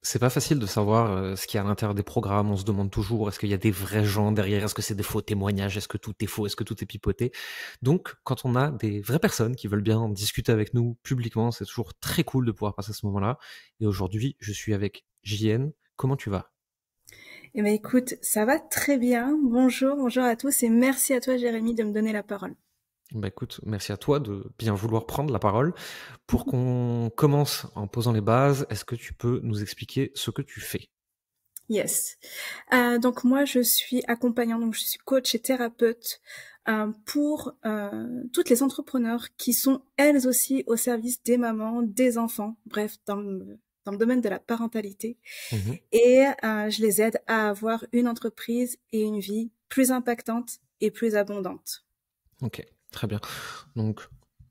C'est pas facile de savoir ce qu'il y a à l'intérieur des programmes. On se demande toujours, est-ce qu'il y a des vrais gens derrière? Est-ce que c'est des faux témoignages? Est-ce que tout est faux? Est-ce que tout est pipoté? Donc, quand on a des vraies personnes qui veulent bien discuter avec nous publiquement, c'est toujours très cool de pouvoir passer ce moment-là. Et aujourd'hui, je suis avec JN. Comment tu vas? Eh ben écoute, ça va très bien. Bonjour, bonjour à tous et merci à toi Jérémy de me donner la parole. Bah écoute, merci à toi de bien vouloir prendre la parole. Pour qu'on commence en posant les bases, est-ce que tu peux nous expliquer ce que tu fais? Yes. Donc moi je suis accompagnante, donc je suis coach et thérapeute pour toutes les entrepreneurs qui sont elles aussi au service des mamans, des enfants, bref, dans le domaine de la parentalité. Mhm. Et je les aide à avoir une entreprise et une vie plus impactante et plus abondante. Ok, très bien. Donc,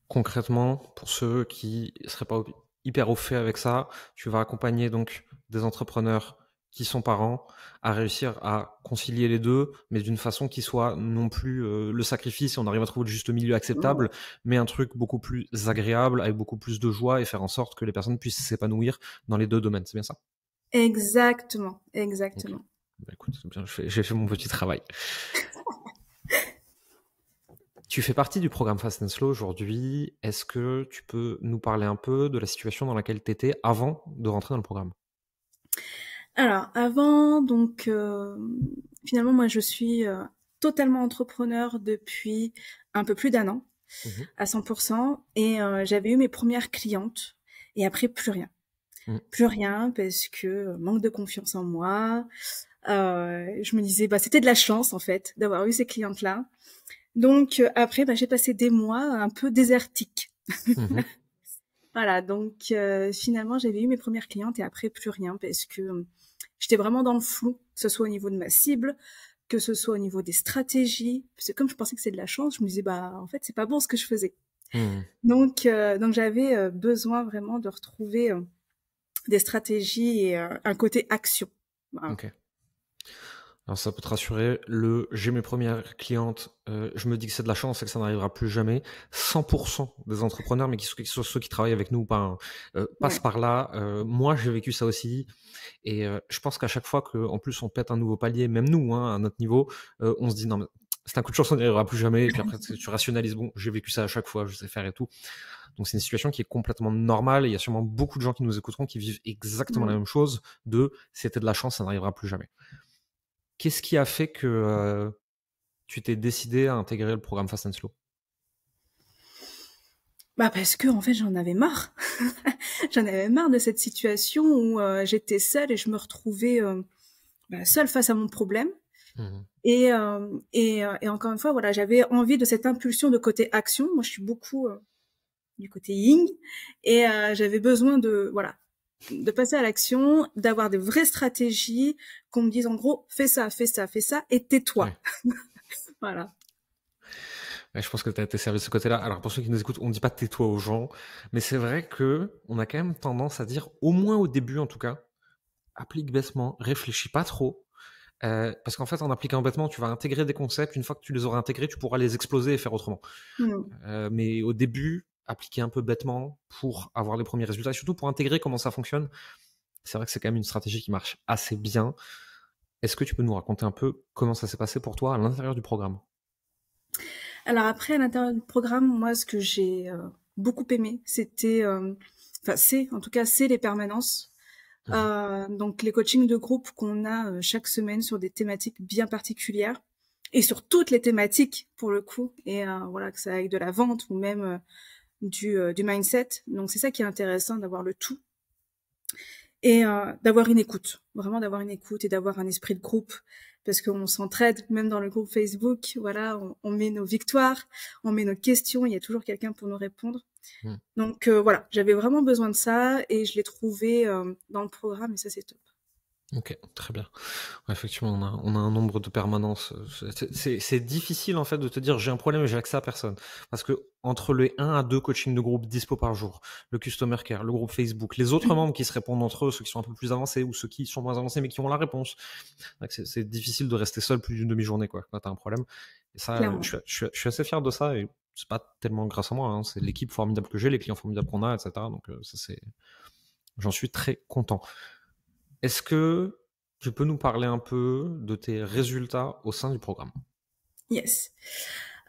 concrètement, pour ceux qui seraient pas hyper au fait avec ça, tu vas accompagner donc des entrepreneurs qui sont parents à réussir à concilier les deux, mais d'une façon qui soit non plus le sacrifice, et on arrive à trouver le juste milieu acceptable, mais un truc beaucoup plus agréable, avec beaucoup plus de joie, et faire en sorte que les personnes puissent s'épanouir dans les deux domaines. C'est bien ça? Exactement, Ok. exactement. Bah, écoute, c'est bien, j'ai fait mon petit travail. Tu fais partie du programme Fast and Slow aujourd'hui. Est-ce que tu peux nous parler un peu de la situation dans laquelle tu étais avant de rentrer dans le programme? Alors avant, donc finalement moi je suis totalement entrepreneur depuis un peu plus d'un an Mhm. à 100% et j'avais eu mes premières clientes et après plus rien. Mhm. Plus rien parce que manque de confiance en moi. Je me disais bah c'était de la chance en fait d'avoir eu ces clientes là. Donc après bah, j'ai passé des mois un peu désertiques. Mhm. Voilà, donc finalement j'avais eu mes premières clientes et après plus rien parce que j'étais vraiment dans le flou, que ce soit au niveau de ma cible, que ce soit au niveau des stratégies. Parce que comme je pensais que c'est de la chance, je me disais bah en fait c'est pas bon ce que je faisais. Mhm. Donc j'avais besoin vraiment de retrouver des stratégies et un côté action. Voilà. Ok. Alors ça peut te rassurer, j'ai mes premières clientes, je me dis que c'est de la chance et que ça n'arrivera plus jamais. 100% des entrepreneurs, mais qui sont ceux qui travaillent avec nous ou pas, hein, passent Ouais. par là. Moi, j'ai vécu ça aussi. Et je pense qu'à chaque fois qu'en plus on pète un nouveau palier, même nous, hein, à notre niveau, on se dit non, mais c'est un coup de chance, on n'y arrivera plus jamais. Et puis après, tu rationalises, bon, j'ai vécu ça à chaque fois, je sais faire et tout. Donc c'est une situation qui est complètement normale. Et il y a sûrement beaucoup de gens qui nous écouteront qui vivent exactement la Mm. même chose de c'était de la chance, ça n'arrivera plus jamais. Qu'est-ce qui a fait que tu t'es décidé à intégrer le programme Fast and Slow? Bah parce que en fait j'en avais marre. J'en avais marre de cette situation où j'étais seule et je me retrouvais bah, seule face à mon problème. Mhm. Et encore une fois, voilà, j'avais envie de cette impulsion de côté action. Moi, je suis beaucoup du côté yin, et j'avais besoin de, voilà, de passer à l'action, d'avoir des vraies stratégies, qu'on me dise en gros, fais ça, fais ça, fais ça, et tais-toi. Ouais. Voilà. Ouais, je pense que tu as été servi de ce côté-là. Alors pour ceux qui nous écoutent, on ne dit pas tais-toi aux gens, mais c'est vrai que on a quand même tendance à dire, au moins au début en tout cas, applique bêtement, réfléchis pas trop. Parce qu'en fait, en appliquant bêtement, tu vas intégrer des concepts. Une fois que tu les auras intégrés, tu pourras les exploser et faire autrement. Mm. Mais au début, appliquer un peu bêtement pour avoir les premiers résultats et surtout pour intégrer comment ça fonctionne, c'est vrai que c'est quand même une stratégie qui marche assez bien. Est-ce que tu peux nous raconter un peu comment ça s'est passé pour toi à l'intérieur du programme? Alors après, à l'intérieur du programme, moi, ce que j'ai beaucoup aimé, c'était, enfin, c'est, en tout cas, c'est les permanences. Mhm. Donc les coachings de groupe qu'on a chaque semaine sur des thématiques bien particulières et sur toutes les thématiques pour le coup, et voilà, que ça aille de la vente ou même du mindset. Donc c'est ça qui est intéressant, d'avoir le tout et d'avoir une écoute, vraiment d'avoir une écoute et d'avoir un esprit de groupe, parce qu'on s'entraide même dans le groupe Facebook. Voilà, on met nos victoires, on met nos questions, il y a toujours quelqu'un pour nous répondre. Mhm. Donc voilà, j'avais vraiment besoin de ça et je l'ai trouvé dans le programme et ça c'est top. Ok, très bien. Ouais, effectivement, on a un nombre de permanences. C'est difficile en fait de te dire j'ai un problème et j'ai accès à personne. Parce que entre les 1 à 2 coachings de groupe dispo par jour, le customer care, le groupe Facebook, les autres membres qui se répondent entre eux, ceux qui sont un peu plus avancés ou ceux qui sont moins avancés mais qui ont la réponse, c'est difficile de rester seul plus d'une demi-journée quoi, quand t'as un problème. Et ça, Clairement. je suis assez fier de ça et c'est pas tellement grâce à moi, hein, c'est l'équipe formidable que j'ai, les clients formidables qu'on a, etc. Donc ça c'est, j'en suis très content. Est-ce que tu peux nous parler un peu de tes résultats au sein du programme? Yes.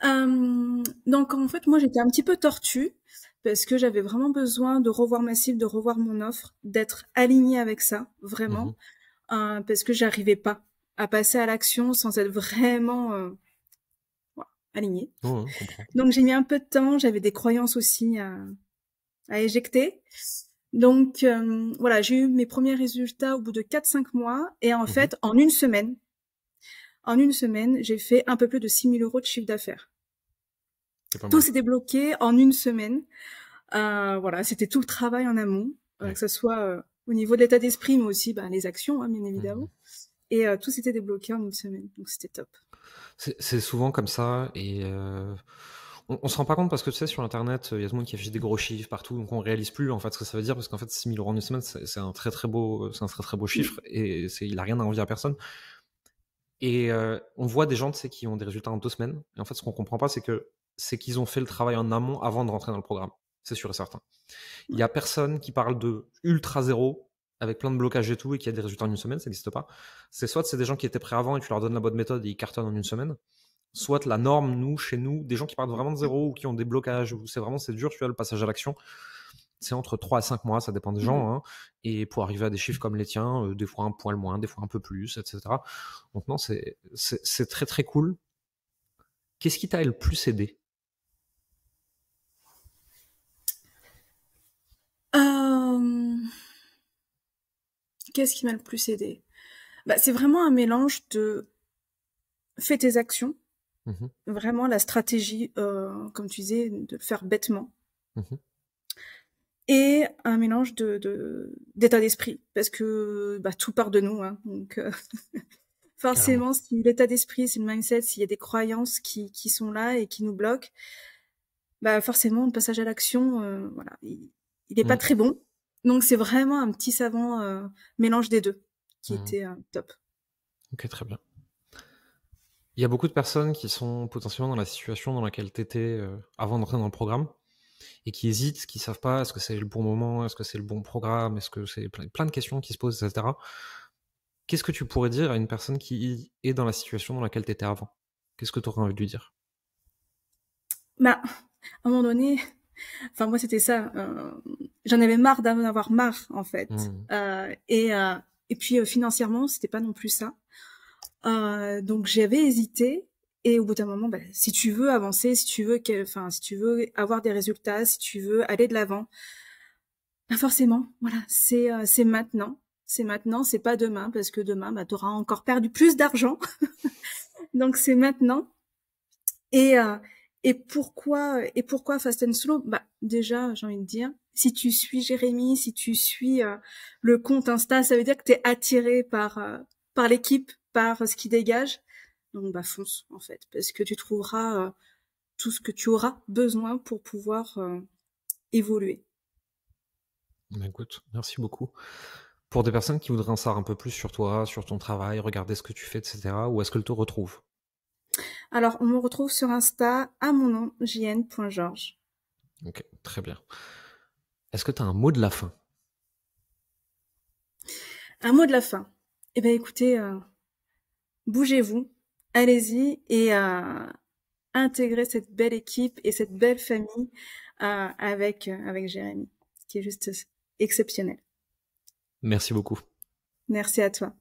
Donc en fait, moi j'étais un petit peu tortue parce que j'avais vraiment besoin de revoir ma cible, de revoir mon offre, d'être alignée avec ça, Mmh. vraiment, parce que j'arrivais pas à passer à l'action sans être vraiment voilà, alignée. Ouais, ouais, on comprend. Donc j'ai mis un peu de temps, j'avais des croyances aussi à éjecter. Donc voilà, j'ai eu mes premiers résultats au bout de 4-5 mois et en Mmh. fait, en une semaine, j'ai fait un peu plus de 6 000 € de chiffre d'affaires. C'est pas Tout mal. s'est débloqué en une semaine. Voilà, c'était tout le travail en amont, Ouais. que ce soit au niveau de l'état d'esprit, mais aussi les actions, hein, bien Mmh. évidemment. Et tout s'était débloqué en une semaine, donc c'était top. C'est souvent comme ça et on se rend pas compte parce que tu sais sur internet, il y a tout le monde qui affiche des gros chiffres partout, donc on réalise plus en fait ce que ça veut dire parce qu'en fait 6 000 € en une semaine, c'est un très, très beau chiffre et il a rien à envier à personne et on voit des gens, tu sais, qui ont des résultats en 2 semaines et en fait ce qu'on comprend pas, c'est qu'ils ont fait le travail en amont avant de rentrer dans le programme. C'est sûr et certain. Il y a Ouais. personne qui parle de ultra zéro avec plein de blocages et tout et qui a des résultats en une semaine, ça n'existe pas. C'est des gens qui étaient prêts avant et tu leur donnes la bonne méthode et ils cartonnent en une semaine. Soit la norme, chez nous, des gens qui partent vraiment de zéro ou qui ont des blocages, ou c'est dur, tu vois, le passage à l'action, c'est entre 3 à 5 mois, ça dépend des Mhm. gens, hein, et pour arriver à des chiffres comme les tiens, des fois un poil moins, des fois un peu plus, etc. Donc non, c'est très très cool. Qu'est-ce qui t'a le plus aidé? Euh, Qu'est-ce qui m'a le plus aidé? C'est vraiment un mélange de fais tes actions, Mhm, vraiment la stratégie, comme tu disais, de le faire bêtement, mhm. et un mélange d'état d'esprit, parce que tout part de nous, hein, donc Carrément. forcément, si l'état d'esprit, si le mindset, s'il y a des croyances qui sont là et qui nous bloquent, forcément, le passage à l'action, voilà, il est pas Mm, très bon. Donc c'est vraiment un petit savant mélange des deux qui mm. était top. Ok, très bien. Il y a beaucoup de personnes qui sont potentiellement dans la situation dans laquelle tu étais avant d'entrer dans le programme et qui hésitent, qui savent pas est-ce que c'est le bon moment, est-ce que c'est le bon programme, est-ce que c'est plein de questions qui se posent, etc. Qu'est-ce que tu pourrais dire à une personne qui est dans la situation dans laquelle tu étais avant? Qu'est-ce que tu aurais envie de lui dire? À un moment donné, enfin moi c'était ça, j'en avais marre d'en avoir marre en fait. Mmh. Et puis financièrement, c'était pas non plus ça. Donc j'avais hésité et au bout d'un moment, si tu veux avancer, si tu veux avoir des résultats, si tu veux aller de l'avant, forcément, voilà, c'est maintenant. C'est maintenant, c'est pas demain, parce que demain, tu auras encore perdu plus d'argent. Donc c'est maintenant. Et, euh, et pourquoi Fast and Slow? Déjà, j'ai envie de dire, si tu suis Jérémy, si tu suis le compte Insta, ça veut dire que tu es attiré par l'équipe, par ce qui dégage. Donc fonce en fait, parce que tu trouveras tout ce que tu auras besoin pour pouvoir évoluer. Bah, écoute, merci beaucoup. Pour des personnes qui voudraient en savoir un peu plus sur toi, sur ton travail, regarder ce que tu fais, etc., où est-ce qu'elles te retrouvent? Alors, on me retrouve sur Insta à mon nom, jn.georges. Ok, très bien. Est-ce que tu as un mot de la fin? Un mot de la fin. Eh bien, écoutez, bougez-vous, allez-y et intégrez cette belle équipe et cette belle famille avec Jérémy, qui est juste exceptionnel. Merci beaucoup. Merci à toi.